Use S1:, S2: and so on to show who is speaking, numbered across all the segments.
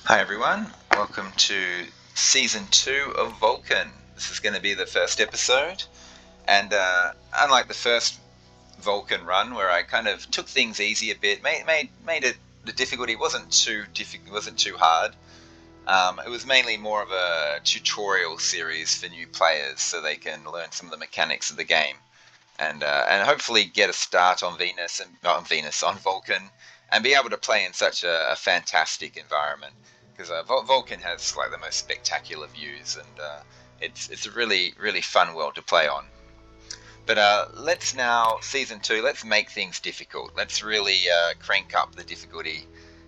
S1: Hi everyone, welcome to season 2 of Vulcan. This is going to be the first episode, and unlike the first Vulcan run where I kind of took things easy a bit, made it the difficulty wasn't too hard. It was mainly more of a tutorial series for new players, so they can learn some of the mechanics of the game and hopefully get a start on Venus and not on Venus on Vulcan and be able to play in such a fantastic environment because Vulcan has like the most spectacular views and it's a really fun world to play on. But let's now season 2. Let's make things difficult. Let's really crank up the difficulty.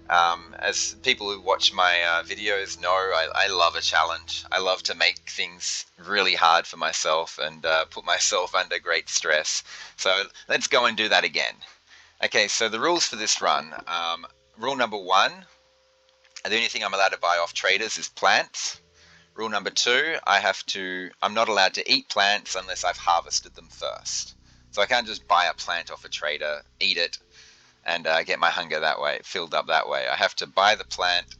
S1: As people who watch my videos know, I love a challenge. I love to make things really hard for myself and put myself under great stress. So let's go and do that again. Okay, so the rules for this run. Rule number 1, the only thing I'm allowed to buy off traders is plants. Rule number 2, I'm not allowed to eat plants unless I've harvested them first. So I can't just buy a plant off a trader, eat it, and get my hunger that way, filled up that way. I have to buy the plant,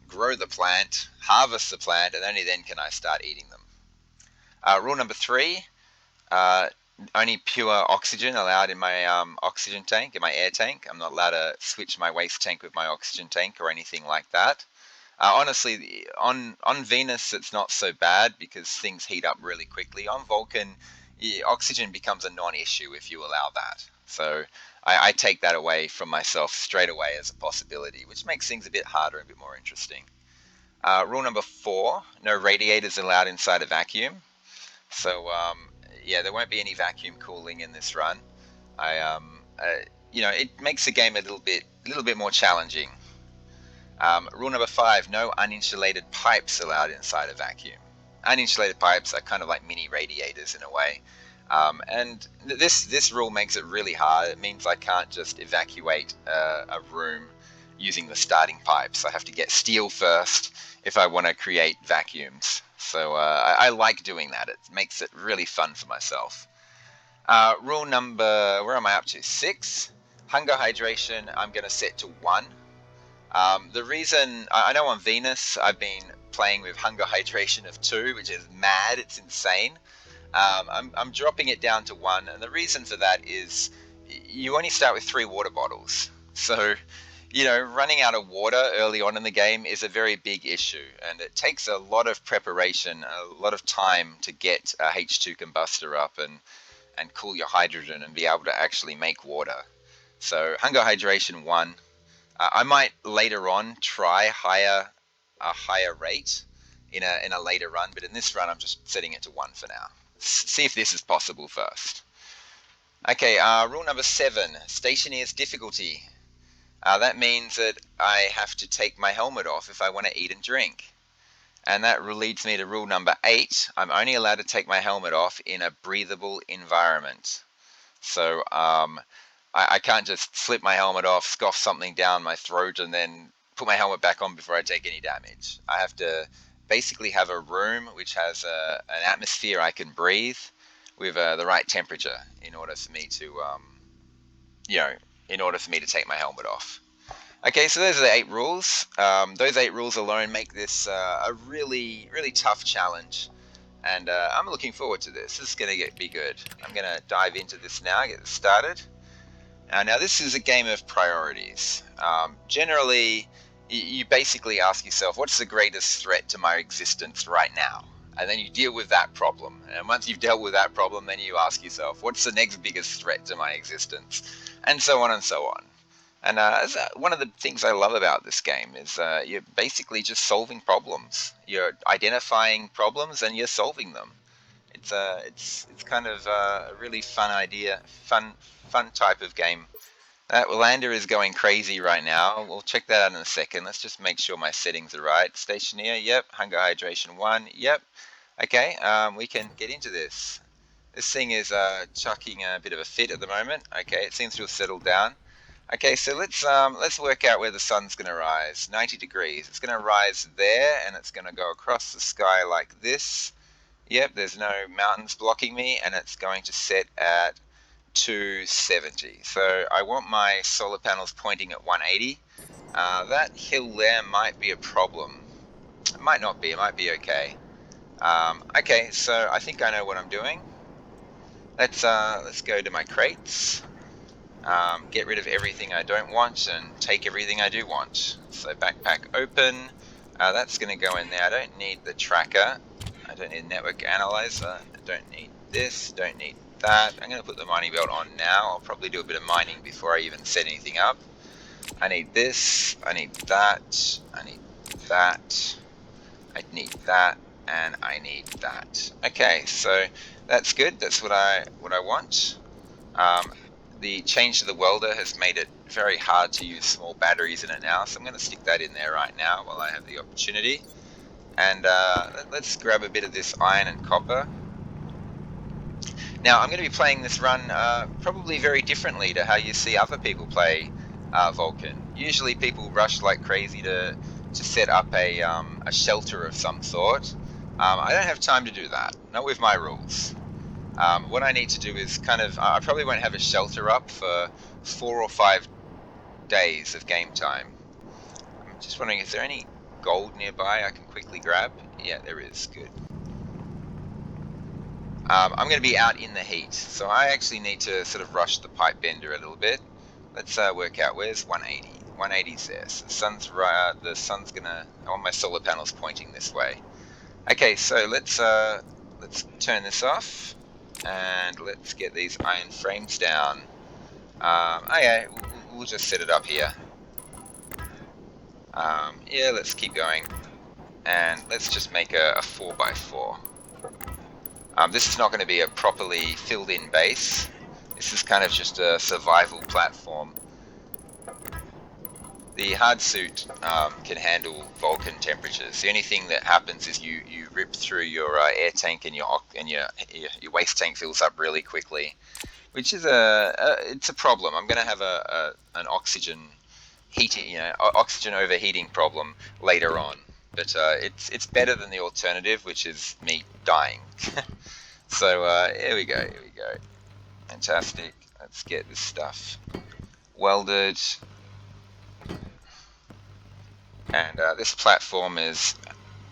S1: grow the plant, harvest the plant, and only then can I start eating them. Rule number 3, uh, only pure oxygen allowed in my oxygen tank, in my air tank. I'm not allowed to switch my waste tank with my oxygen tank or anything like that. Honestly, on Venus it's not so bad because things heat up really quickly. On Vulcan, oxygen becomes a non-issue if you allow that. So I take that away from myself straight away as a possibility, which makes things a bit harder and a bit more interesting. Rule number 4: no radiators allowed inside a vacuum. So yeah, there won't be any vacuum cooling in this run. I it makes the game a little bit more challenging. Rule number 5: no uninsulated pipes allowed inside a vacuum. Uninsulated pipes are kind of like mini radiators in a way. And this rule makes it really hard. It means I can't just evacuate a room using the starting pipes. I have to get steel first if I want to create vacuums. So I like doing that. It makes it really fun for myself. Rule number, where am I up to? 6. Hunger hydration, I'm going to set to 1. The reason I know on Venus I've been playing with hunger hydration of 2, which is mad. It's insane. I'm dropping it down to 1, and the reason for that is you only start with 3 water bottles. So, running out of water early on in the game is a very big issue, and it takes a lot of preparation, a lot of time to get a H2 combustor up and cool your hydrogen and be able to actually make water. So, hunger hydration 1. I might later on try a higher rate in a later run, but in this run I'm just setting it to 1 for now. See if this is possible first. Okay, rule number 7: Stationeers difficulty. That means that I have to take my helmet off if I want to eat and drink. And that leads me to rule number 8. I'm only allowed to take my helmet off in a breathable environment. So I can't just slip my helmet off, scoff something down my throat, and then put my helmet back on before I take any damage. I have to basically have a room which has an atmosphere I can breathe with the right temperature in order for me to, take my helmet off. Okay, so those are the 8 rules. Those 8 rules alone make this a really tough challenge, and I'm looking forward to this. This is going to be good. I'm going to dive into this now, get this started. Now this is a game of priorities. Generally, you basically ask yourself, what's the greatest threat to my existence right now? And then you deal with that problem. And once you've dealt with that problem, then you ask yourself, what's the next biggest threat to my existence? And so on and so on. And one of the things I love about this game is you're basically just solving problems. You're identifying problems and you're solving them. It's kind of a really fun idea, fun type of game. That lander is going crazy right now. We'll check that out in a second. Let's just make sure my settings are right. Stationeer, yep. Hunger hydration 1, yep. Okay, we can get into this. This thing is chucking a bit of a fit at the moment. Okay, it seems to have settled down. Okay, so let's work out where the sun's going to rise. 90 degrees. It's going to rise there, and it's going to go across the sky like this. Yep, there's no mountains blocking me, and it's going to set at 270. So I want my solar panels pointing at 180. That hill there might be a problem. It might not be. It might be okay. Okay, so I think I know what I'm doing. Let's go to my crates. Get rid of everything I don't want and take everything I do want. So backpack open. That's going to go in there. I don't need the tracker. I don't need network analyzer. I don't need this. Don't need that. I'm going to put the mining belt on now. I'll probably do a bit of mining before I even set anything up. I need this. I need that. I need that. I need that. And I need that. Okay, so that's good. That's what I want. The change to the welder has made it very hard to use small batteries in it now, so I'm going to stick that in there right now while I have the opportunity. And let's grab a bit of this iron and copper. Now, I'm going to be playing this run probably very differently to how you see other people play Vulcan. Usually people rush like crazy to set up a shelter of some sort. I don't have time to do that, not with my rules. What I need to do is I probably won't have a shelter up for 4 or 5 days of game time. I'm just wondering, is there any gold nearby I can quickly grab? Yeah, there is. Good. I'm going to be out in the heat, so I actually need to sort of rush the pipe bender a little bit. Let's work out, where's 180? 180's there. So the sun's gonna. I want my solar panels pointing this way. Okay, so let's turn this off. And let's get these iron frames down. Okay, we'll just set it up here. Yeah, let's keep going. And let's just make a 4x4. This is not going to be a properly filled in base. This is kind of just a survival platform. The hard suit can handle Vulcan temperatures. The only thing that happens is you rip through your air tank and your waste tank fills up really quickly, which is it's a problem. I'm going to have an oxygen heating, oxygen overheating problem later on, but it's better than the alternative, which is me dying. So here we go. Fantastic. Let's get this stuff welded. And this platform is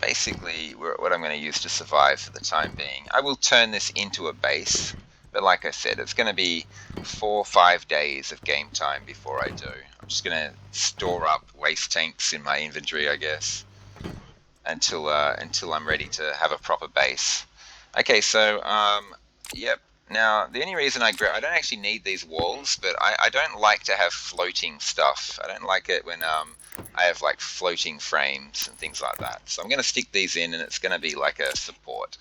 S1: basically what I'm going to use to survive for the time being. I will turn this into a base, but like I said, it's going to be 4 or 5 days of game time before I do. I'm just going to store up waste tanks in my inventory, I guess, until I'm ready to have a proper base. Okay, so yep. Now, the only reason I don't actually need these walls, but I don't like to have floating stuff. I don't like it when I have like floating frames and things like that. So I'm going to stick these in, and it's going to be like a support.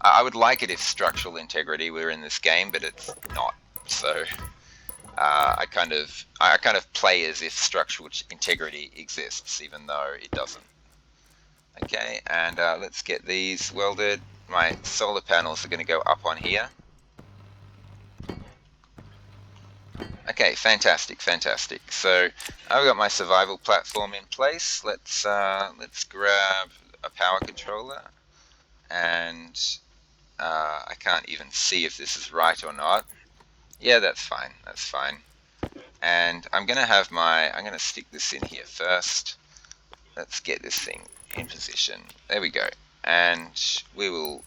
S1: I would like it if structural integrity were in this game, but it's not. So I kind of play as if structural integrity exists, even though it doesn't. Okay, and let's get these welded. My solar panels are going to go up on here. Okay, fantastic. So I've got my survival platform in place. Let's grab a power controller, and I can't even see if this is right or not. Yeah, that's fine. And I'm gonna stick this in here first. Let's get this thing in position. There we go. And we will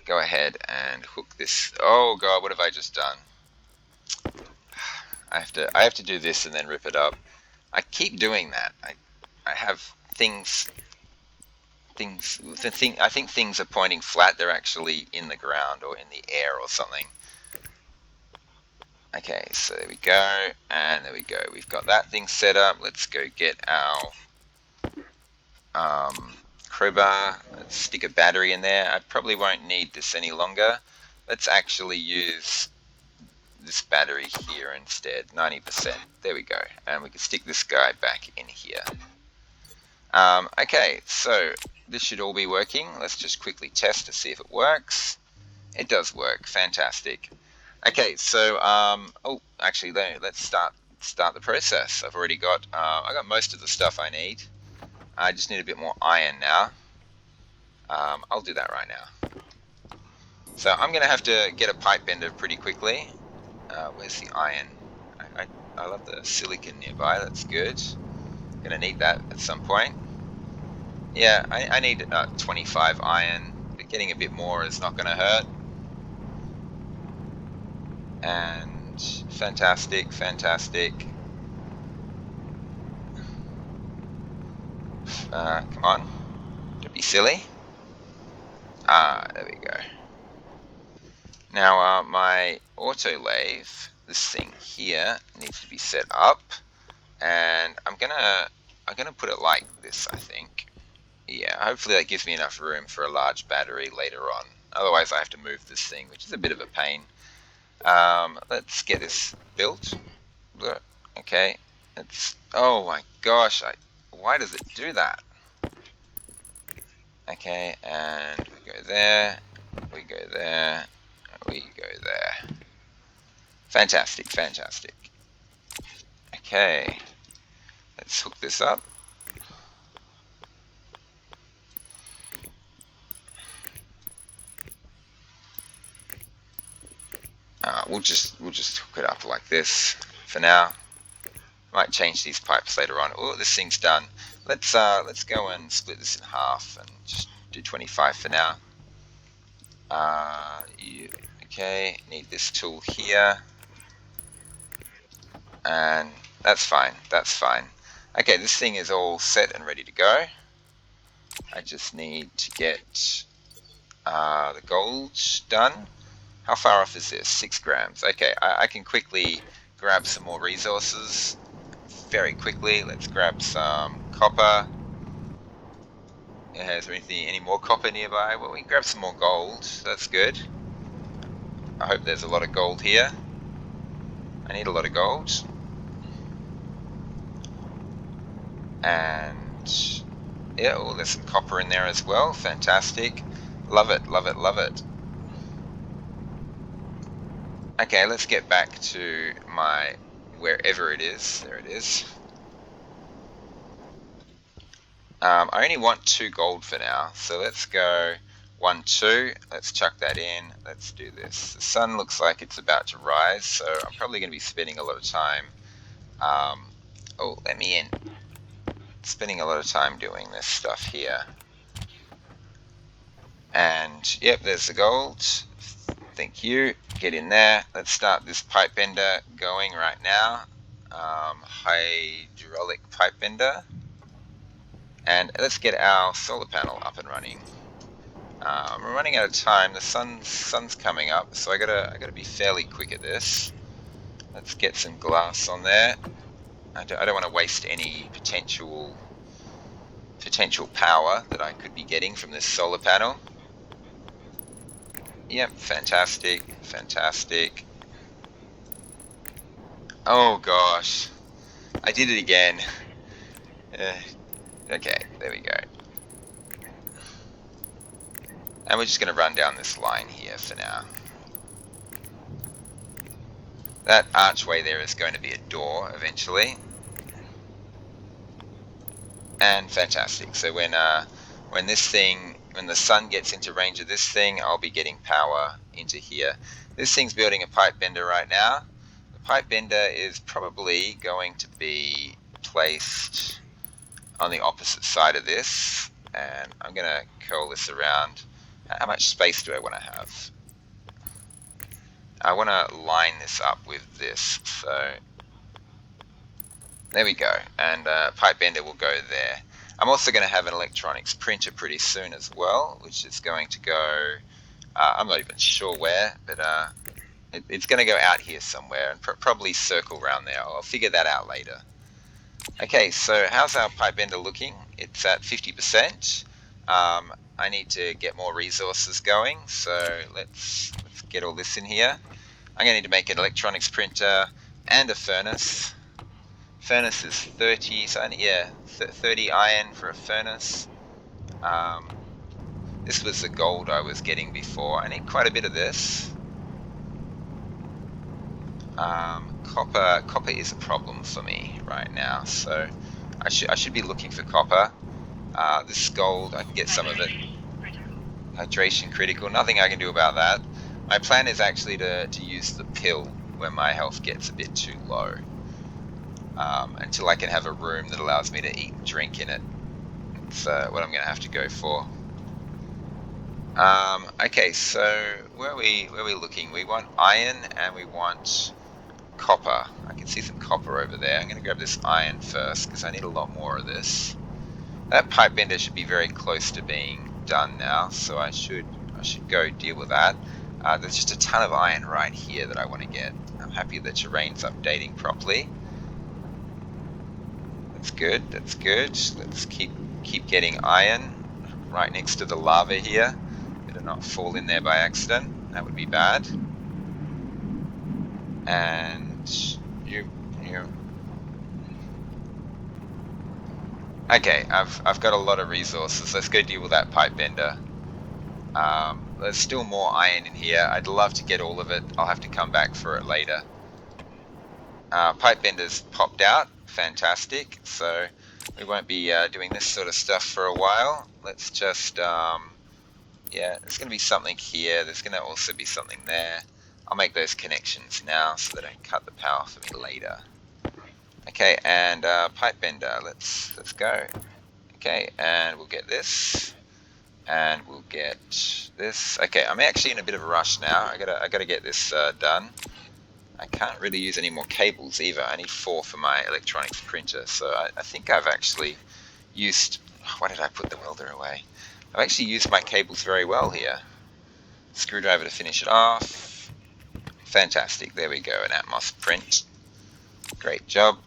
S1: go ahead and hook this. Oh God, what have I just done? I have to do this and then rip it up. I keep doing that. I have things. I think things are pointing flat. They're actually in the ground or in the air or something. Okay, so there we go, and there we go. We've got that thing set up. Let's go get our crowbar. Let's stick a battery in there. I probably won't need this any longer. Let's actually use this battery here instead, 90%. There we go. And we can stick this guy back in here. Okay, so this should all be working. Let's just quickly test to see if it works. It does work. Fantastic. Okay, so oh, actually, let's start the process. I've already got I got most of the stuff I need. I just need a bit more iron now. I'll do that right now. So I'm going to have to get a pipe bender pretty quickly. Where's the iron? I love the silicon nearby. That's good. Gonna need that at some point. Yeah, I need 25 iron, but getting a bit more is not gonna hurt. And fantastic, fantastic. Come on, don't be silly. There we go. Now my auto lathe, this thing here, needs to be set up, and I'm gonna put it like this, I think. Yeah, hopefully that gives me enough room for a large battery later on. Otherwise I have to move this thing, which is a bit of a pain. Let's get this built. Okay, oh my gosh, why does it do that? Okay, and we go there, we go there, we go there. Fantastic, fantastic. Okay, let's hook this up. We'll just hook it up like this for now. Might change these pipes later on. Oh, this thing's done. Let's go and split this in half and just do 25 for now. Okay, need this tool here, and that's fine. That's fine. Okay, this thing is all set and ready to go. I just need to get the gold done. How far off is this? 6 grams. Okay, I can quickly grab some more resources very quickly. Let's grab some copper. Is there any more copper nearby? Well, we can grab some more gold. That's good. I hope there's a lot of gold here. I need a lot of gold. And yeah, oh, there's some copper in there as well. Fantastic. Love it, love it, love it. Okay, let's get back to my wherever it is. There it is. I only want 2 gold for now, so let's go 1, 2. Let's chuck that in. Let's do this. The sun looks like it's about to rise, so I'm probably going to be spending a lot of time. Oh, let me in. Spending a lot of time doing this stuff here. And yep, there's the gold. Thank you. Get in there. Let's start this pipe bender going right now. Hydraulic pipe bender. And let's get our solar panel up and running. We're running out of time. The sun's coming up, so I gotta be fairly quick at this. Let's get some glass on there. I don't want to waste any potential power that I could be getting from this solar panel. Yep, fantastic, fantastic. Oh gosh, I did it again. Okay, there we go. And we're just going to run down this line here for now. That archway there is going to be a door eventually. And fantastic. So when the sun gets into range of this thing, I'll be getting power into here. This thing's building a pipe bender right now. The pipe bender is probably going to be placed on the opposite side of this, and I'm going to curl this around. How much space do I want to have? I want to line this up with this, so there we go, and pipe bender will go there. I'm also going to have an electronics printer pretty soon as well, which is going to go, I'm not even sure where, but it's going to go out here somewhere and probably circle around there. I'll figure that out later. Okay, so how's our pipe bender looking? It's at 50%. I need to get more resources going, so let's get all this in here. I'm going to need to make an electronics printer and a furnace. Furnace is 30, so 30 iron for a furnace. This was the gold I was getting before. I need quite a bit of this. Copper is a problem for me right now, so I should be looking for copper. This gold, I can get some of it. Hydration critical, nothing I can do about that. My plan is actually to use the pill when my health gets a bit too low. until I can have a room that allows me to eat and drink in it. That's what I'm going to have to go for. Okay, so where are we looking? We want iron and we want copper. I can see some copper over there. I'm going to grab this iron first because I need a lot more of this. That pipe bender should be very close to being done now, so I should go deal with that. There's just a ton of iron right here that I want to get. I'm happy the terrain's updating properly. That's good. That's good. Let's keep getting iron right next to the lava here. Better not fall in there by accident. That would be bad. And you. Okay, I've got a lot of resources. Let's go deal with that pipe bender. There's still more iron in here. I'd love to get all of it. I'll have to come back for it later. Pipe bender's popped out. Fantastic. So we won't be doing this sort of stuff for a while. Let's just, yeah, there's going to be something here. There's going to also be something there. I'll make those connections now so that I can cut the power for me later. Okay, and pipe bender. Let's go. Okay, and we'll get this. And we'll get this. Okay, I'm actually in a bit of a rush now. I gotta get this done. I can't really use any more cables either. I need 4 for my electronics printer. So I think I've actually used. Why did I put the welder away? I've actually used my cables very well here. Screwdriver to finish it off. Fantastic. There we go. An Atmos print. Great job.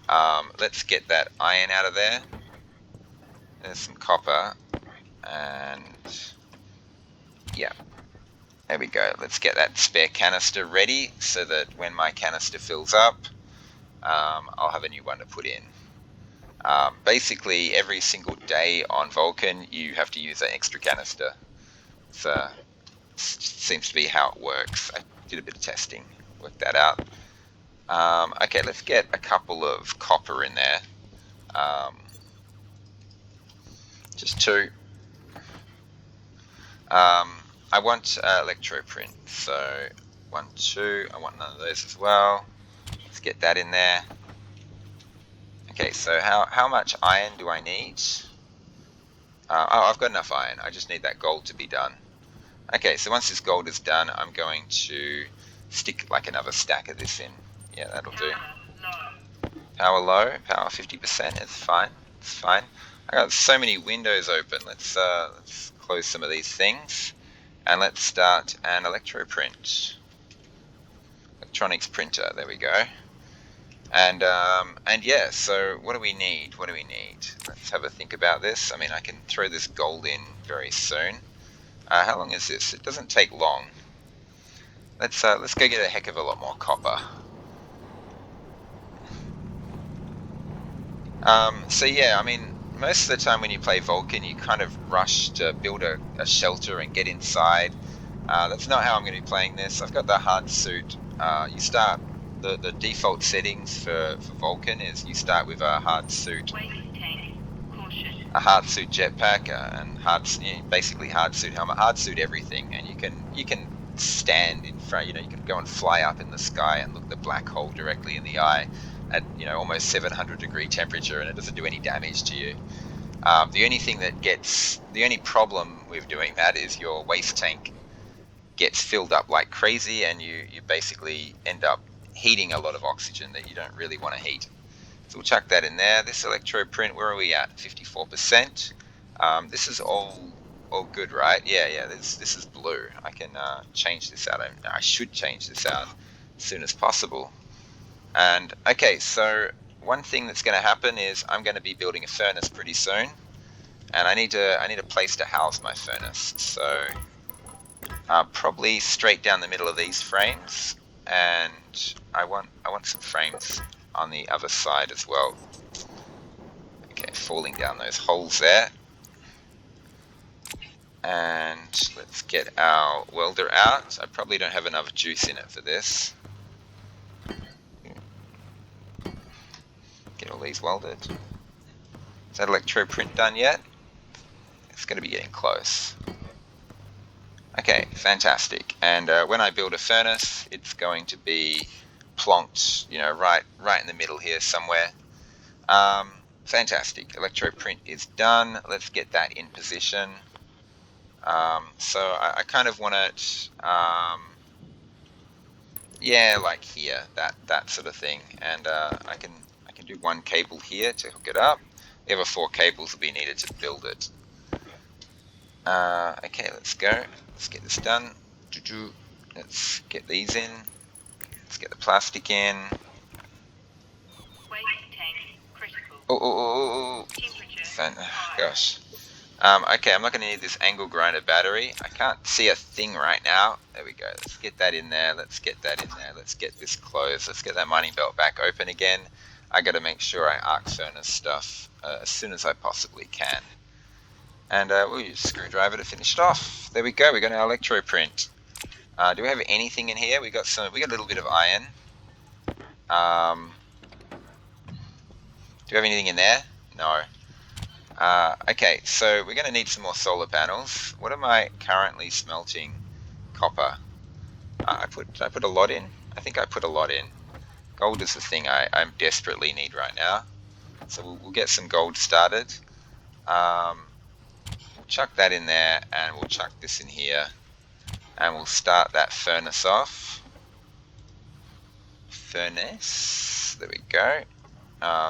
S1: Let's get that iron out of there. There's some copper. And yeah, there we go. Let's get that spare canister ready so that when my canister fills up, I'll have a new one to put in. Basically, every single day on Vulcan, you have to use an extra canister. It seems to be how it works. I did a bit of testing, worked that out. Okay, let's get a couple of copper in there. Just 2. I want electroprint, so 1, 2. I want none of those as well. Let's get that in there. Okay, so how much iron do I need? Oh, I've got enough iron. I just need that gold to be done. Okay, so once this gold is done, I'm going to stick like another stack of this in. Yeah, that'll do. Power low, power 50%. It's fine. It's fine. I got so many windows open. Let's close some of these things, and let's start an electroprint. Electronics printer. There we go. And yeah. So what do we need? What do we need? Let's have a think about this. I mean, I can throw this gold in very soon. How long is this? It doesn't take long. Let's go get a heck of a lot more copper. So yeah, I mean, most of the time when you play Vulcan, you kind of rush to build a shelter and get inside. That's not how I'm going to be playing this. I've got the hard suit. You start the default settings for Vulcan is you start with a hard suit, jetpack, and basically hard suit helmet, hard suit everything, and you can stand in front. You can go and fly up in the sky and look the black hole directly in the eye at almost 700 degree temperature, and it doesn't do any damage to you. The only problem with doing that is your waste tank gets filled up like crazy, and you basically end up heating a lot of oxygen that you don't really want to heat. So we'll chuck that in there. This electroprint, where are we at? 54%. This is all good, right? Yeah. This is blue. I can change this out. I should change this out as soon as possible. And okay, so one thing that's going to happen is I'm going to be building a furnace pretty soon, and I need a place to house my furnace. So probably straight down the middle of these frames, and I want some frames on the other side as well. Okay, falling down those holes there. And let's get our welder out. I probably don't have enough juice in it for this. Get all these welded. Is that electroprint done yet? It's going to be getting close. Okay, fantastic. And when I build a furnace, it's going to be plonked, right in the middle here somewhere. Fantastic. Electroprint is done. Let's get that in position. So I kind of want it, yeah, like here, that sort of thing. And I can do one cable here to hook it up. The other 4 cables will be needed to build it. Okay, let's go. Let's get this done. Let's get these in. Let's get the plastic in. Oh. Gosh. Okay, I'm not going to need this angle grinder battery. I can't see a thing right now. There we go. Let's get that in there. Let's get that in there. Let's get this closed. Let's get that mining belt back open again. I got to make sure I arc furnace stuff as soon as I possibly can. And we'll use a screwdriver to finish it off. There we go. We got our electroprint. Do we have anything in here? We got a little bit of iron. Do we have anything in there? No. Okay, so we're going to need some more solar panels. What am I currently smelting? Copper. I put a lot in. I think I put a lot in. Gold is the thing I desperately need right now. So we'll get some gold started. We'll chuck that in there, and we'll chuck this in here. And we'll start that furnace off. Furnace. There we go.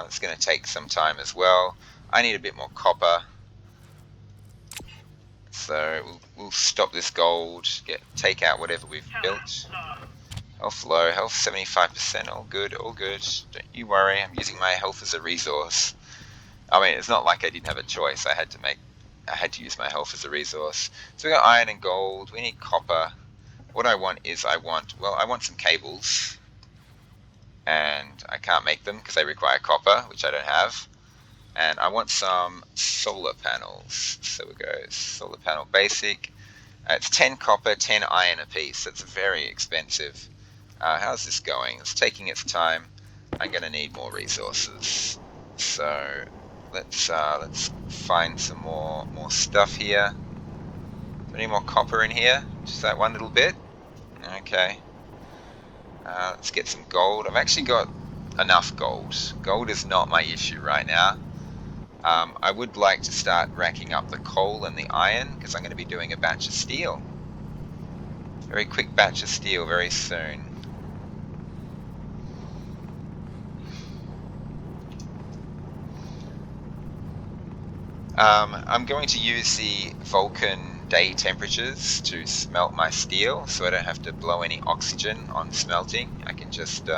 S1: It's going to take some time as well. I need a bit more copper. So we'll stop this gold, take out whatever we've built. Health low, health 75%, all good, all good. Don't you worry, I'm using my health as a resource. I mean, it's not like I didn't have a choice. I had to use my health as a resource. So we got iron and gold, we need copper. What I want is I want some cables. And I can't make them because they require copper, which I don't have. And I want some solar panels. So we go solar panel basic. It's 10 copper, 10 iron a piece. That's very expensive. How's this going? It's taking its time. I'm going to need more resources. So let's find some more stuff here. Is there any more copper in here? Just that one little bit? Okay. Let's get some gold. I've actually got enough gold. Gold is not my issue right now. I would like to start racking up the coal and the iron because I'm going to be doing a batch of steel. Very quick batch of steel very soon. I'm going to use the Vulcan day temperatures to smelt my steel so I don't have to blow any oxygen on smelting. I can just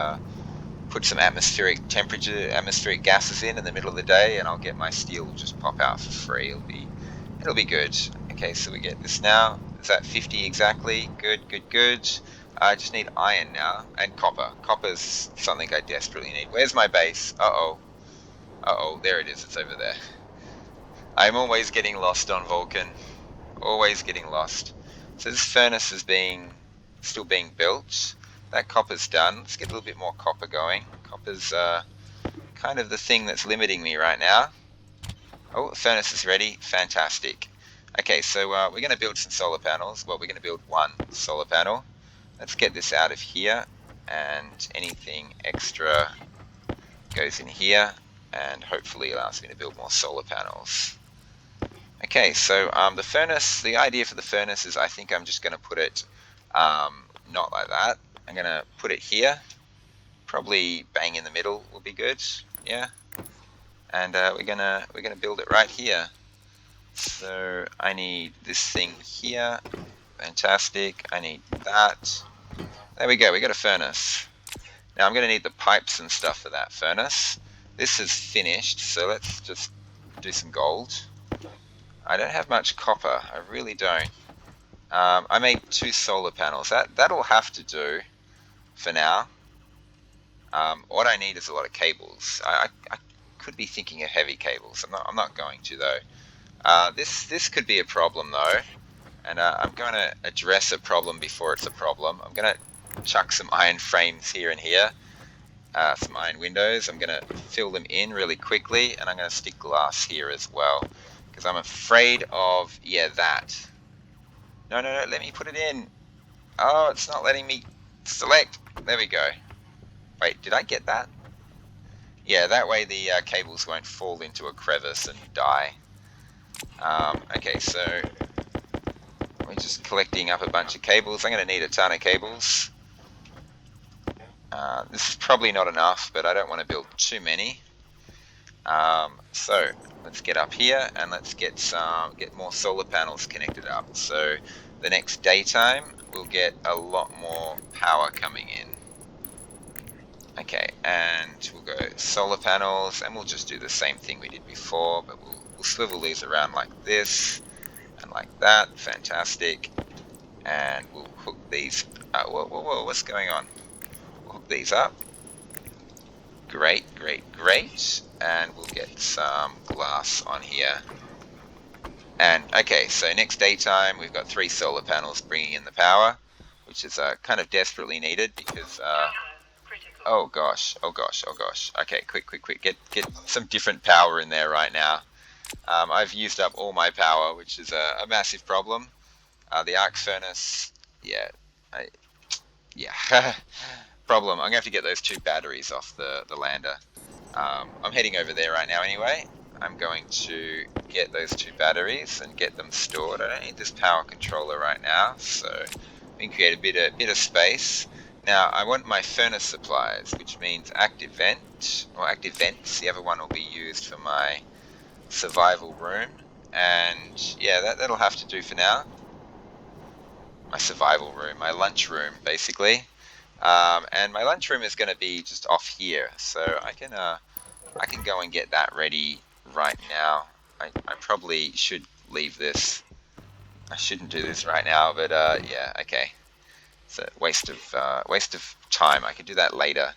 S1: put some atmospheric gases in the middle of the day, and I'll get my steel just pop out for free. It'll be good. Okay, so we get this now. Is that 50 exactly? Good. I just need iron now and copper. Copper's something I desperately need. Where's my base? Uh-oh, there it is. It's over there. I'm always getting lost on Vulcan. Always getting lost. So this furnace is still being built. That copper's done. Let's get a little bit more copper going. Copper's kind of the thing that's limiting me right now. Oh, the furnace is ready. Fantastic. Okay, so we're going to build some solar panels. Well, we're going to build one solar panel. Let's get this out of here, and anything extra goes in here, and hopefully allows me to build more solar panels. Okay, so the idea for the furnace is I think I'm just going to put it not like that. I'm going to put it here, probably bang in the middle will be good, yeah. And we're gonna build it right here. So I need this thing here, fantastic. I need that. There we go, we got a furnace. Now I'm going to need the pipes and stuff for that furnace. This is finished, so let's just do some gold. I don't have much copper, I really don't. I made 2 solar panels. That'll have to do for now. What I need is a lot of cables. I could be thinking of heavy cables. I'm not going to though. This could be a problem though, and I'm going to address a problem before it's a problem. I'm going to chuck some iron frames here and here, some iron windows. I'm going to fill them in really quickly, and I'm going to stick glass here as well, because I'm afraid of that. No, let me put it in. Oh, it's not letting me select. There we go. Wait, did I get that? Yeah, that way the cables won't fall into a crevice and die. Okay, so we're just collecting up a bunch of cables. I'm going to need a ton of cables. This is probably not enough, but I don't want to build too many. So let's get up here and let's get more solar panels connected up. So the next daytime we'll get a lot more power coming in. Okay, and we'll go solar panels, and we'll just do the same thing we did before, but we'll swivel these around like this and like that. Fantastic. And we'll hook these. Whoa, what's going on? We'll hook these up. Great. And we'll get some glass on here. And okay, so next daytime we've got 3 solar panels bringing in the power, which is kind of desperately needed because oh gosh. Okay, quick. Get some different power in there right now. I've used up all my power, which is a massive problem. The arc furnace, yeah, problem. I'm gonna have to get those 2 batteries off the lander. I'm heading over there right now anyway. I'm going to get those 2 batteries and get them stored. I don't need this power controller right now, so we can create a bit of space. Now I want my furnace supplies, which means active vent or active vents. The other one will be used for my survival room, and yeah, that'll have to do for now. My survival room, my lunch room, basically. And my lunchroom is going to be just off here, so I can go and get that ready right now. I probably should leave this. I shouldn't do this right now, but yeah, okay. It's a waste of time. I could do that later.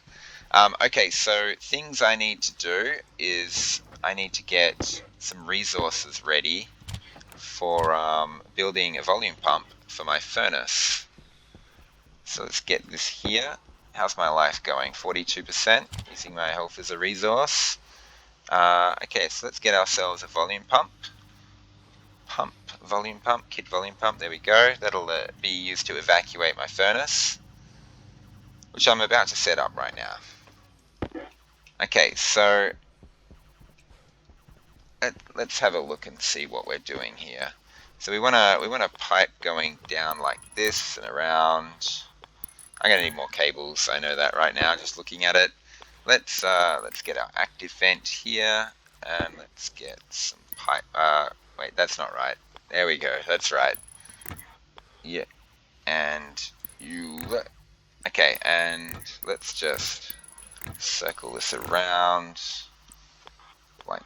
S1: Okay, so things I need to do is I need to get some resources ready for building a volume pump for my furnace. So let's get this here. How's my life going? 42%, using my health as a resource. Okay, so let's get ourselves a volume pump. Kit volume pump, there we go. That'll be used to evacuate my furnace, which I'm about to set up right now. Okay, so let's have a look and see what we're doing here. So we want a pipe going down like this and around. I'm gonna need more cables. I know that right now, just looking at it. Let's get our active vent here, and let's get some pipe. Wait, that's not right. There we go. That's right. Yeah, and you. Okay, and let's just circle this around like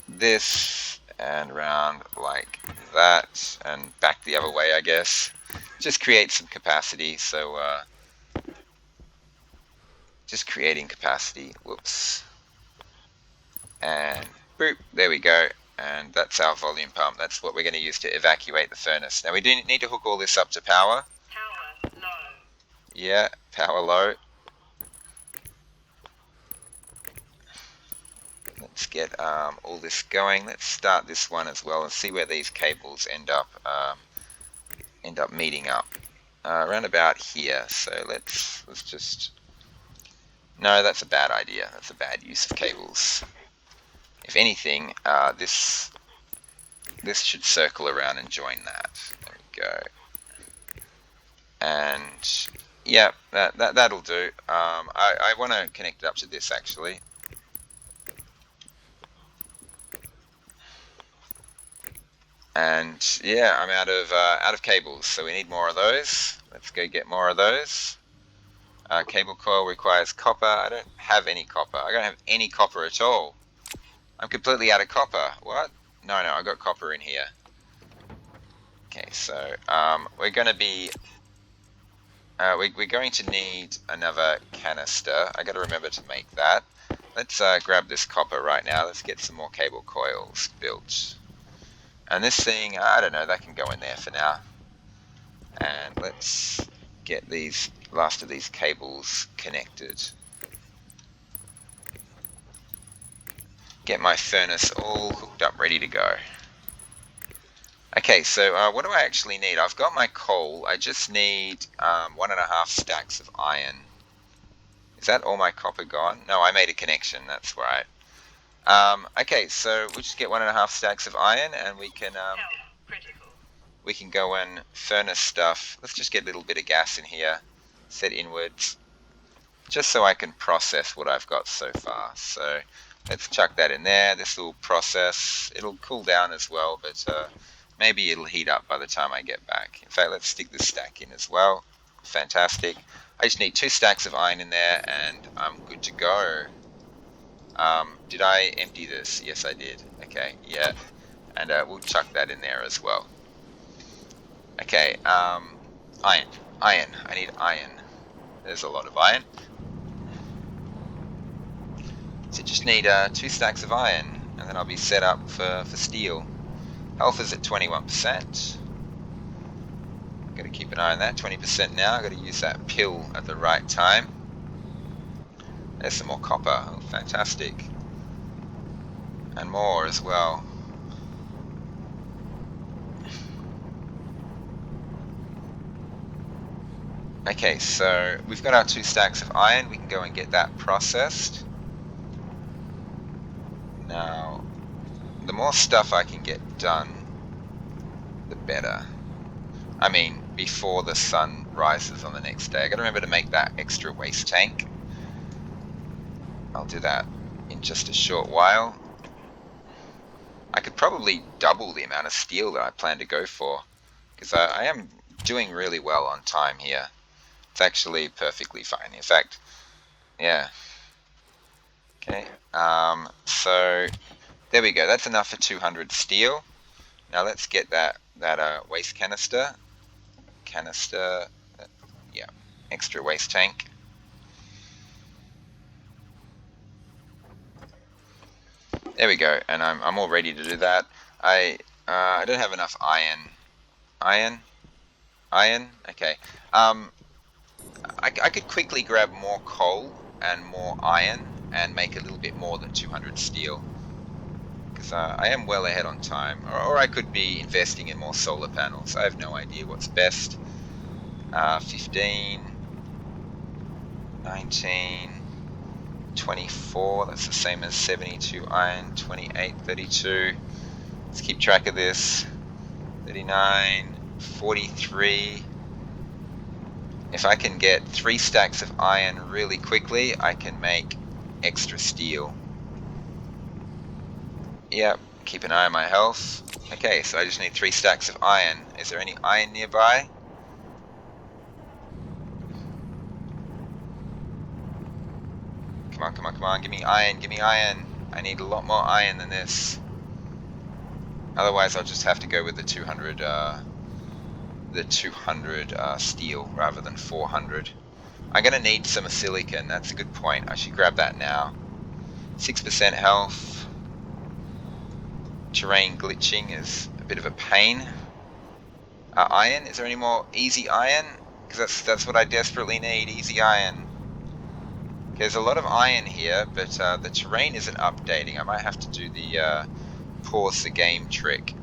S1: this, and around like that, and back the other way, I guess. Just create some capacity. So. Just creating capacity. Whoops. And boop, there we go. And that's our volume pump. That's what we're going to use to evacuate the furnace. Now we do need to hook all this up to power.
S2: Power low.
S1: Yeah, power low. Let's get all this going. Let's start this one as well and see where these cables end up meeting up. Around about here. So let's just. No, that's a bad idea. That's a bad use of cables. If anything, this should circle around and join that. There we go. And yeah, that'll do. I want to connect it up to this actually. And yeah, I'm out of cables, so we need more of those. Let's go get more of those. Cable coil requires copper. I don't have any copper. I don't have any copper at all. I'm completely out of copper. What? No, I got copper in here. Okay, so we're going to be we're going to need another canister. I got to remember to make that. Let's grab this copper right now. Let's get some more cable coils built. And this thing, I don't know, that can go in there for now. And let's get these last of these cables connected. Get my furnace all hooked up, ready to go. Okay, so what do I actually need? I've got my coal. I just need 1.5 stacks of iron. Is that all my copper gone? No, I made a connection, that's right. Okay, so we'll just get 1.5 stacks of iron, and we can go and furnace stuff. Let's just get a little bit of gas in here, set inwards, just so I can process what I've got so far. So let's chuck that in there. This will process. It'll cool down as well, but maybe it'll heat up by the time I get back. In fact, let's stick this stack in as well. Fantastic. I just need 2 stacks of iron in there, and I'm good to go. Did I empty this? Yes, I did. Okay, yeah. And we'll chuck that in there as well. Okay, iron. Iron. I need iron. There's a lot of iron. So just need 2 stacks of iron, and then I'll be set up for steel. Health is at 21%. Got to keep an eye on that. 20% now. Got to use that pill at the right time. There's some more copper. Oh, fantastic. And more as well. Okay, so we've got our 2 stacks of iron. We can go and get that processed. Now, the more stuff I can get done, the better. I mean, before the sun rises on the next day. I gotta remember to make that extra waste tank. I'll do that in just a short while. I could probably double the amount of steel that I plan to go for, because I am doing really well on time here. It's actually perfectly fine. In fact, yeah. Okay, so there we go. That's enough for 200 steel. Now let's get that waste canister. Yeah, extra waste tank. There we go, and I'm all ready to do that. I don't have enough iron. Iron. Okay. I could quickly grab more coal and more iron and make a little bit more than 200 steel, because I am well ahead on time. Or I could be investing in more solar panels. I have no idea what's best. 15, 19, 24. That's the same as 72 iron. 28, 32. Let's keep track of this. 39, 43. If I can get 3 stacks of iron really quickly, I can make extra steel. Yep, keep an eye on my health. Okay, so I just need 3 stacks of iron. Is there any iron nearby? Come on, come on, come on, give me iron, give me iron. I need a lot more iron than this. Otherwise I'll just have to go with the 200 steel rather than 400. I'm gonna need some silicon. That's a good point. I should grab that now. 6% health. Terrain glitching is a bit of a pain. Iron. Is there any more easy iron? Because that's what I desperately need. Easy iron. There's a lot of iron here, but the terrain isn't updating. I might have to do the pause the game trick.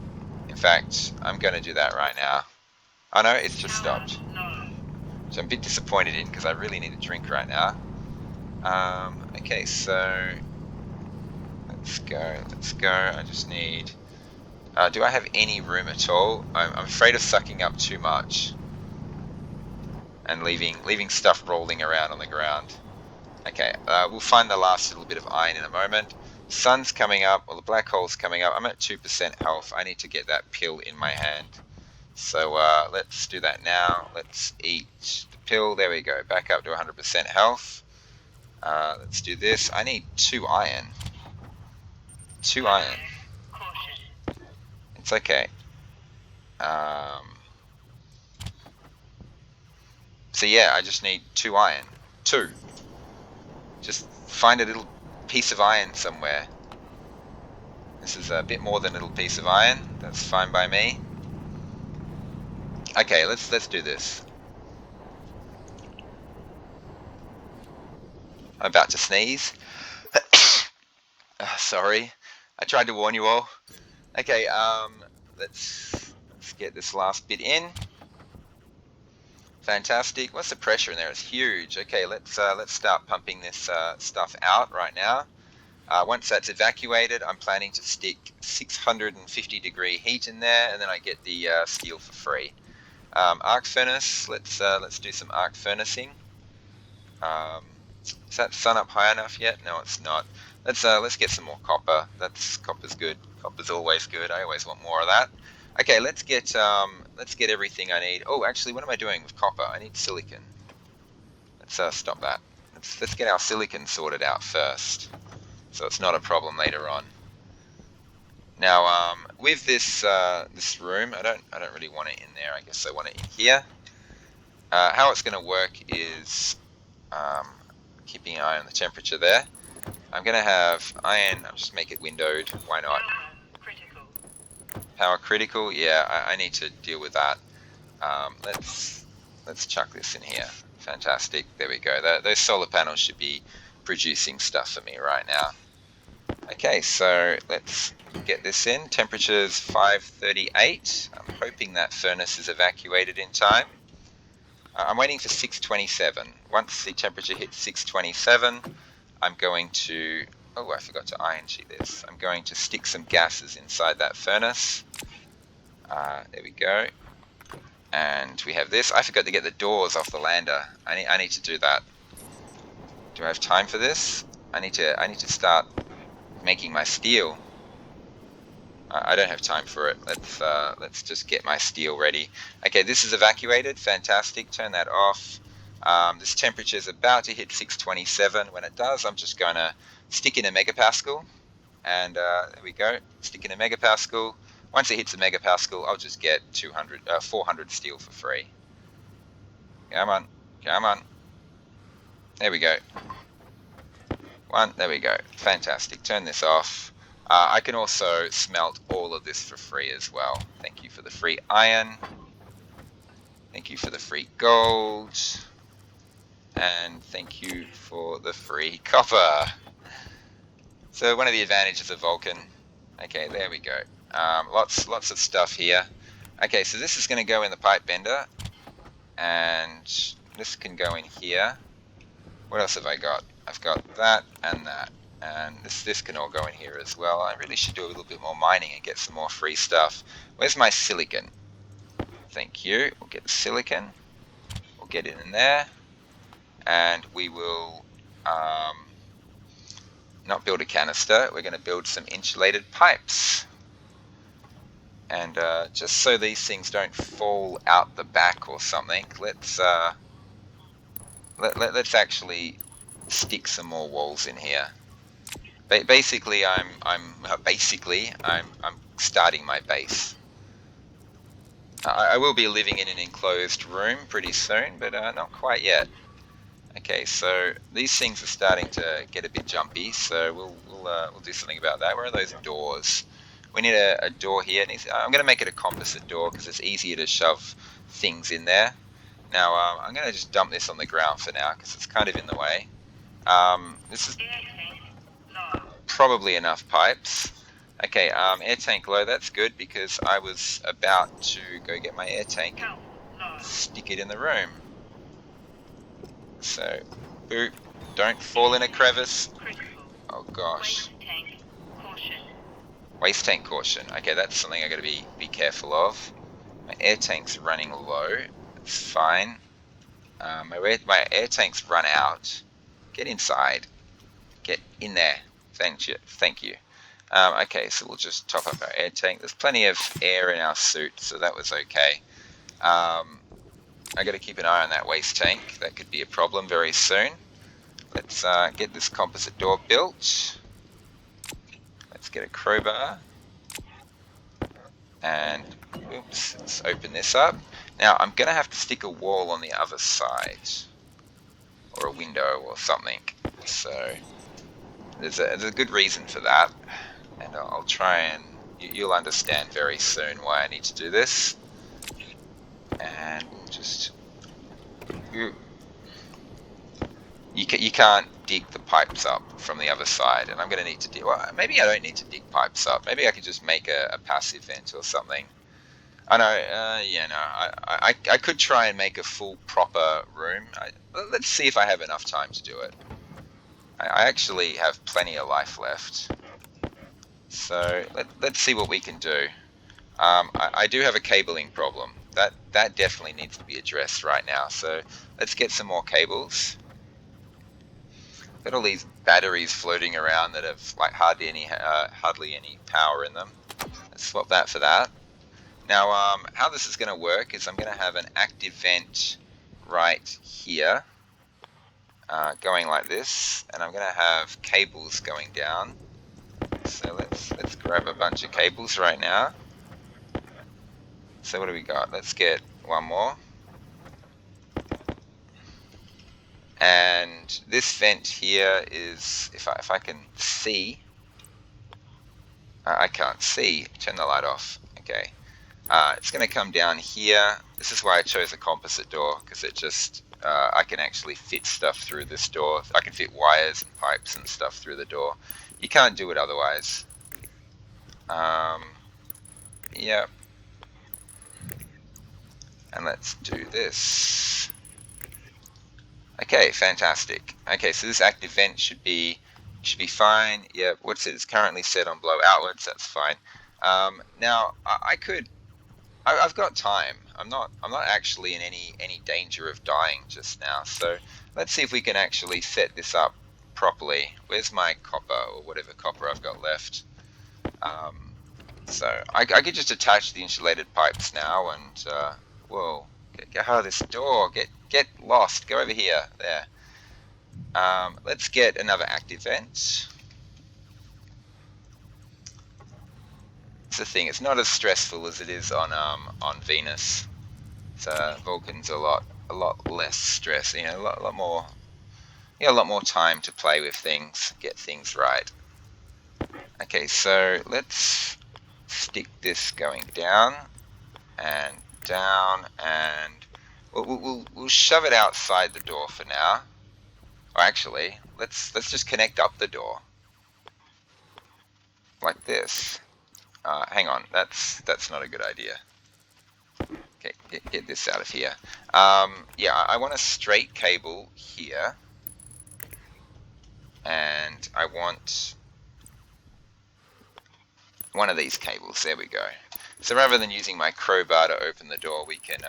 S1: In fact, I'm going to do that right now. Oh no, it's just stopped. So I'm a bit disappointed in, because I really need a drink right now. Okay, so let's go. I just need... do I have any room at all? I'm afraid of sucking up too much and leaving stuff rolling around on the ground. Okay, we'll find the last little bit of iron in a moment. Sun's coming up, or the black hole's coming up. I'm at 2% health. I need to get that pill in my hand. So let's do that now. Let's eat the pill. There we go. Back up to 100% health. Let's do this. I need 2 iron. 2 iron. It's okay. So yeah, I just need 2 iron. 2. Just find a little piece of iron somewhere. This is a bit more than a little piece of iron. That's fine by me. Okay, let's do this. I'm about to sneeze. Sorry. I tried to warn you all. Okay, let's get this last bit in. Fantastic. What's the pressure in there? It's huge. Okay, let's start pumping this stuff out right now. Once that's evacuated, I'm planning to stick 650-degree heat in there, and then I get the steel for free. Arc furnace. Let's do some arc furnacing. Is that sun up high enough yet? No, it's not. Let's get some more copper. Copper's good. Copper's always good. I always want more of that. Okay, let's get everything I need. Oh, actually, what am I doing with copper? I need silicon. Let's stop that. Let's get our silicon sorted out first, so it's not a problem later on. Now, with this this room, I don't really want it in there. I guess I want it in here. How it's going to work is keeping an eye on the temperature there. I'm going to have iron. I'll just make it windowed. Why not? Power critical. Yeah, I need to deal with that. Let's chuck this in here. Fantastic. There we go. Those solar panels should be producing stuff for me right now. Okay, so let's get this in. Temperature's 538. I'm hoping that furnace is evacuated in time. I'm waiting for 627. Once the temperature hits 627, I'm going to... Oh, I forgot to iron sheet this. I'm going to stick some gases inside that furnace. There we go. And we have this. I forgot to get the doors off the lander. I need to do that. Do I have time for this? I need to start making my steel. I don't have time for it. Let's just get my steel ready. Okay, this is evacuated. Fantastic. Turn that off. This temperature is about to hit 627. When it does, I'm just going to stick in a megapascal. And there we go. Stick in a megapascal. Once it hits a megapascal, I'll just get 400 steel for free. Come on. Come on. There we go. There we go. Fantastic. Turn this off. I can also smelt all of this for free as well. Thank you for the free iron. Thank you for the free gold. And thank you for the free copper. So one of the advantages of Vulcan. Okay, there we go. Lots of stuff here. Okay, so this is going to go in the pipe bender. And this can go in here. What else have I got? I've got that and that. And this can all go in here as well. I really should do a little bit more mining and get some more free stuff. Where's my silicon? Thank you. We'll get the silicon. We'll get it in there. And we will not build a canister. We're going to build some insulated pipes. And just so these things don't fall out the back or something, let's actually stick some more walls in here. Basically, I'm starting my base. I will be living in an enclosed room pretty soon, but not quite yet. Okay, so these things are starting to get a bit jumpy, so we'll do something about that. Where are those doors? We need a door here. I'm going to make it a composite door because it's easier to shove things in there. Now I'm going to just dump this on the ground for now because it's kind of in the way. This is probably enough pipes. Okay, air tank low, that's good because I was about to go get my air tank, stick it in the room. So, boop, don't fall in a crevice. Oh gosh. Waste tank caution. Okay, that's something I gotta be careful of. My air tank's running low, it's fine. My air tank's run out. Get inside. Get in there. Thank you. Okay, so we'll just top up our air tank. There's plenty of air in our suit, so that was okay. I got to keep an eye on that waste tank. That could be a problem very soon. Let's get this composite door built. Let's get a crowbar. And, oops, let's open this up. Now, I'm going to have to stick a wall on the other side. Or a window or something. So, there's a good reason for that. And I'll try and... You'll understand very soon why I need to do this. And just... You can't dig the pipes up from the other side, and I'm going to need to dig... Well, maybe I don't need to dig pipes up. Maybe I could just make a passive vent or something. I know, yeah, no, I could try and make a full proper room. Let's see if I have enough time to do it. I actually have plenty of life left. So let's see what we can do. I do have a cabling problem. That definitely needs to be addressed right now. So let's get some more cables. Got all these batteries floating around that have like hardly any power in them. Let's swap that for that. Now, how this is going to work is I'm going to have an active vent right here, going like this, and I'm going to have cables going down. So let's grab a bunch of cables right now. So what do we got? Let's get one more. And this vent here is, if I can see, I can't see. Turn the light off. Okay. It's going to come down here. This is why I chose a composite door, because it just, I can actually fit stuff through this door. I can fit wires and pipes and stuff through the door. You can't do it otherwise. Yeah. And let's do this. Okay, fantastic. Okay, so this active vent should be fine. Yeah, what's it? It's currently set on blow outwards. That's fine. Now I've got time. I'm not actually in any danger of dying just now. So let's see if we can actually set this up properly. Where's my copper or whatever copper I've got left? So I could just attach the insulated pipes now and whoa, get out of this door. Get lost. Go over here. There. Let's get another active vent. It's the thing. It's not as stressful as it is on Venus. So Vulcan's a lot less stress. You know, a lot more. Yeah, a lot more time to play with things, get things right. Okay, so let's stick this going down and down, and we'll shove it outside the door for now. Or actually, let's just connect up the door like this. Hang on, that's not a good idea. Okay, get this out of here. Yeah, I want a straight cable here, and I want one of these cables. There we go. So rather than using my crowbar to open the door, we can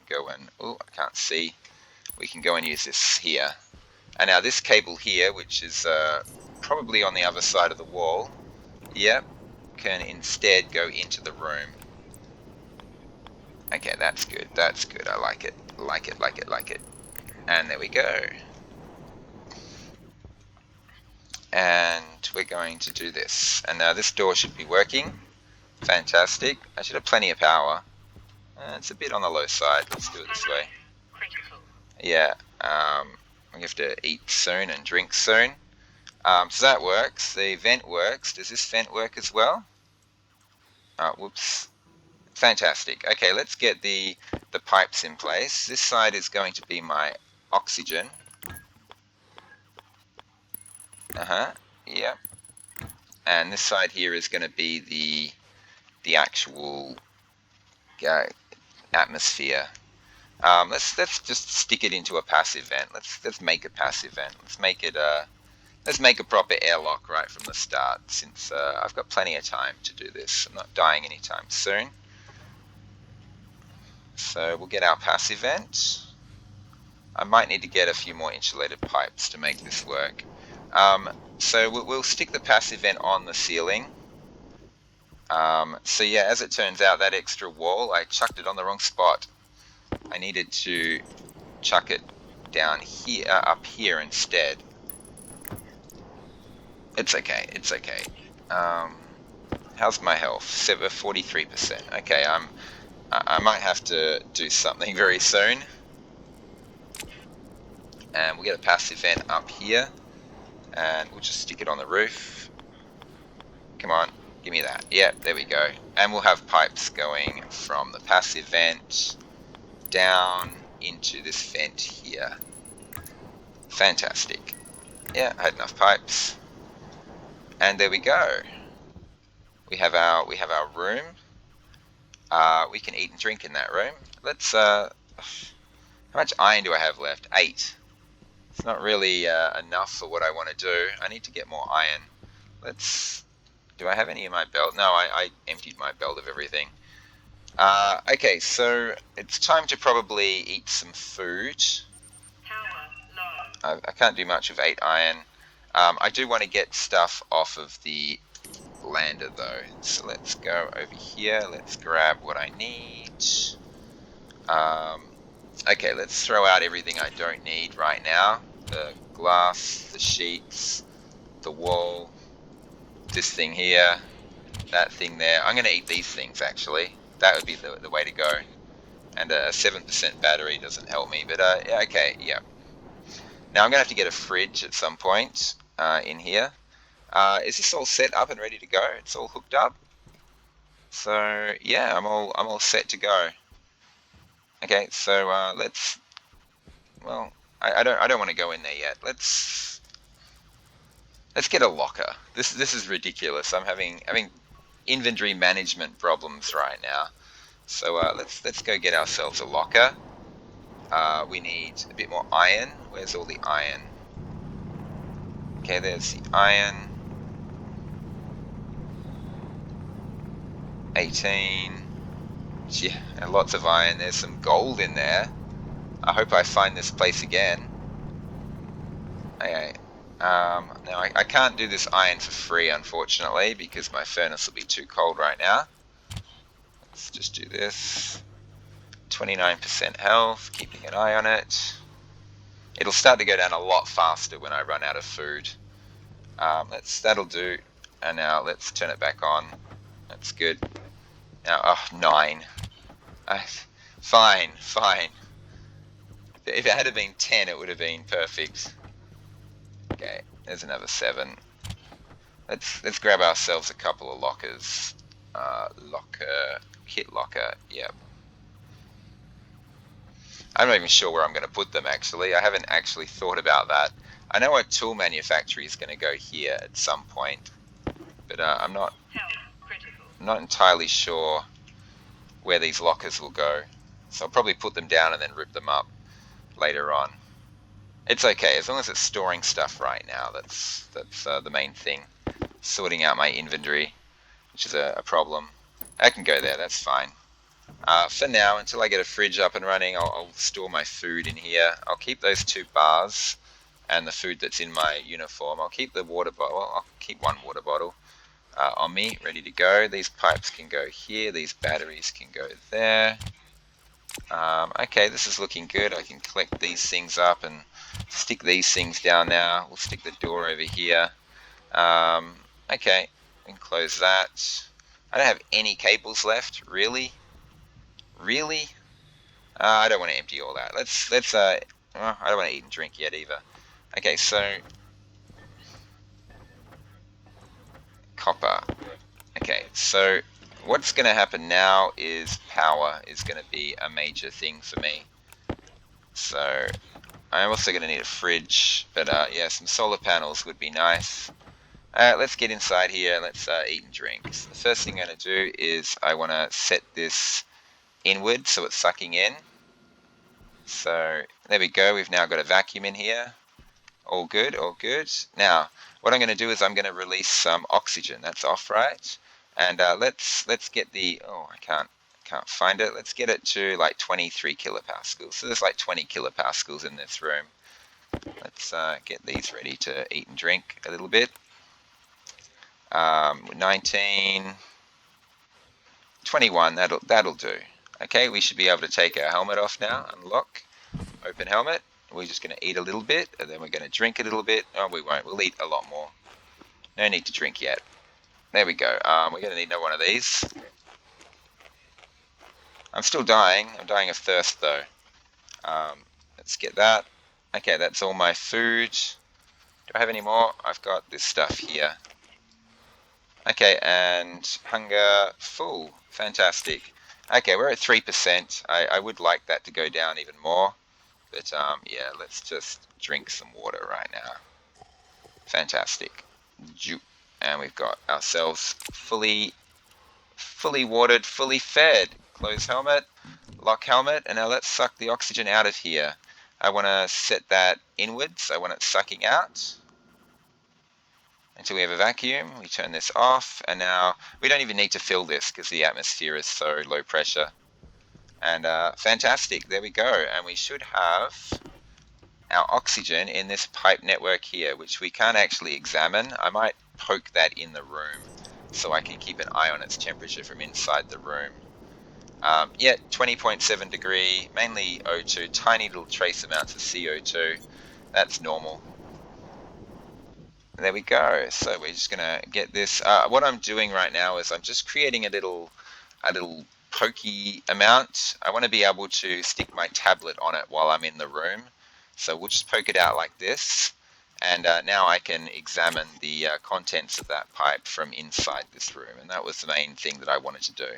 S1: go and, oh, I can't see. We can go and use this here. And now this cable here, which is probably on the other side of the wall, yep, can instead go into the room. Okay, that's good. That's good. I like it. Like it. And there we go. And we're going to do this. And now this door should be working. Fantastic. I should have plenty of power. It's a bit on the low side. Let's do it this way. Yeah. We have to eat soon and drink soon. So that works. The vent works. Does this vent work as well? Whoops. Fantastic. Okay, let's get the pipes in place. This side is going to be my oxygen. Yep. And this side here is going to be the actual atmosphere. Let's just stick it into a passive vent. Let's make a passive vent. Let's make a proper airlock right from the start, since I've got plenty of time to do this. I'm not dying anytime soon. So we'll get our passive vent. I might need to get a few more insulated pipes to make this work. So we'll stick the passive vent on the ceiling. So yeah, as it turns out, that extra wall, I chucked it on the wrong spot. I needed to chuck it down here, up here instead. It's okay. How's my health? 43%. Okay, I might have to do something very soon. And we'll get a passive vent up here, and we'll just stick it on the roof. Come on, give me that. Yep, there we go. And we'll have pipes going from the passive vent down into this vent here. Fantastic. Yeah, I had enough pipes. And there we go. We have our room. We can eat and drink in that room. Let's, how much iron do I have left? 8. It's not really enough for what I want to do. I need to get more iron. Let's, do I have any in my belt? No, I emptied my belt of everything. Okay, so it's time to probably eat some food. I can't do much with 8 iron. I do want to get stuff off of the lander though. So let's go over here. Let's grab what I need. Okay, let's throw out everything I don't need right now. The glass, the sheets, the wall, this thing here, that thing there. I'm going to eat these things actually. That would be the way to go. And a 7% battery doesn't help me, but yeah, okay, yeah. Now I'm going to have to get a fridge at some point in here. Is this all set up and ready to go? It's all hooked up. So yeah, I'm all set to go. Okay, so let's. Well, I don't want to go in there yet. Let's get a locker. This is ridiculous. I'm having inventory management problems right now. So let's go get ourselves a locker. We need a bit more iron. Where's all the iron? Okay, there's the iron. 18. Yeah, lots of iron. There's some gold in there. I hope I find this place again. Okay. Now I can't do this iron for free, unfortunately, because my furnace will be too cold right now. Let's just do this. 29% health, keeping an eye on it. It'll start to go down a lot faster when I run out of food. That'll do. And now let's turn it back on. That's good. Now, 9. Fine. If it had been 10, it would have been perfect. Okay, there's another 7. Let's grab ourselves a couple of lockers. Kit locker, yep. I'm not even sure where I'm going to put them actually. I haven't actually thought about that. I know a tool manufacturer is going to go here at some point, but I'm not entirely sure where these lockers will go. So I'll probably put them down and then rip them up later on. It's okay, as long as it's storing stuff right now. That's the main thing. Sorting out my inventory, which is a problem. I can go there, that's fine. For now, until I get a fridge up and running, I'll store my food in here. I'll keep those 2 bars and the food that's in my uniform. I'll keep the water bottle. I'll keep 1 water bottle on me, ready to go. These pipes can go here. These batteries can go there. Okay, this is looking good. I can collect these things up and stick these things down now. We'll stick the door over here. Okay, we can close that. I don't have any cables left, really. Really? I don't want to empty all that. I don't want to eat and drink yet either. Okay, so copper. Okay, so what's going to happen now is power is going to be a major thing for me. So I'm also going to need a fridge, but yeah, some solar panels would be nice. Let's get inside here. Let's eat and drink. So the first thing I'm going to do is I want to set this inward so it's sucking in. So there we go. We've now got a vacuum in here. All good, all good. Now, what I'm going to do is I'm going to release some oxygen. That's off, right? And let's get the, I can't find it. Let's get it to like 23 kilopascals. So there's like 20 kilopascals in this room. Let's get these ready to eat and drink a little bit. 19, 21, that'll do. Okay, we should be able to take our helmet off now. Unlock, open helmet. We're just going to eat a little bit, and then we're going to drink a little bit. Oh, we won't. We'll eat a lot more. No need to drink yet. There we go. We're going to need another one of these. I'm still dying. I'm dying of thirst, though. Let's get that. Okay, that's all my food. Do I have any more? I've got this stuff here. Okay, and hunger full. Fantastic. Okay, we're at 3%. I would like that to go down even more. But yeah, let's just drink some water right now. Fantastic. And we've got ourselves fully fully watered, fully fed. Close helmet, lock helmet, and now let's suck the oxygen out of here. I want to set that inwards. I want it sucking out until we have a vacuum. We turn this off, and now we don't even need to fill this because the atmosphere is so low pressure. And fantastic, there we go. And we should have our oxygen in this pipe network here, which we can't actually examine. I might poke that in the room so I can keep an eye on its temperature from inside the room. Yeah, 20.7 degree, mainly O2, tiny little trace amounts of CO2. That's normal. There we go. So we're just gonna get this. What I'm doing right now is I'm just creating a little pokey amount. I want to be able to stick my tablet on it while I'm in the room. So we'll just poke it out like this. And now I can examine the contents of that pipe from inside this room. And that was the main thing that I wanted to do.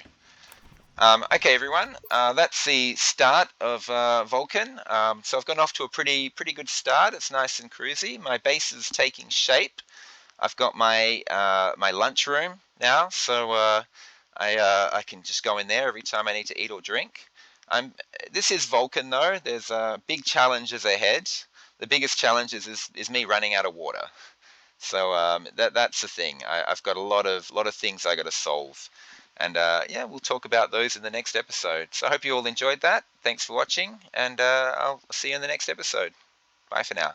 S1: Okay, everyone, that's the start of Vulcan. So I've gone off to a pretty good start. It's nice and cruisy. My base is taking shape. I've got my lunch room now, so I can just go in there every time I need to eat or drink. I'm This is Vulcan though. There's big challenges ahead. The biggest challenge is me running out of water. So that's the thing. I've got a lot of things I got to solve, and yeah, we'll talk about those in the next episode. So I hope you all enjoyed that. Thanks for watching, and I'll see you in the next episode. Bye for now.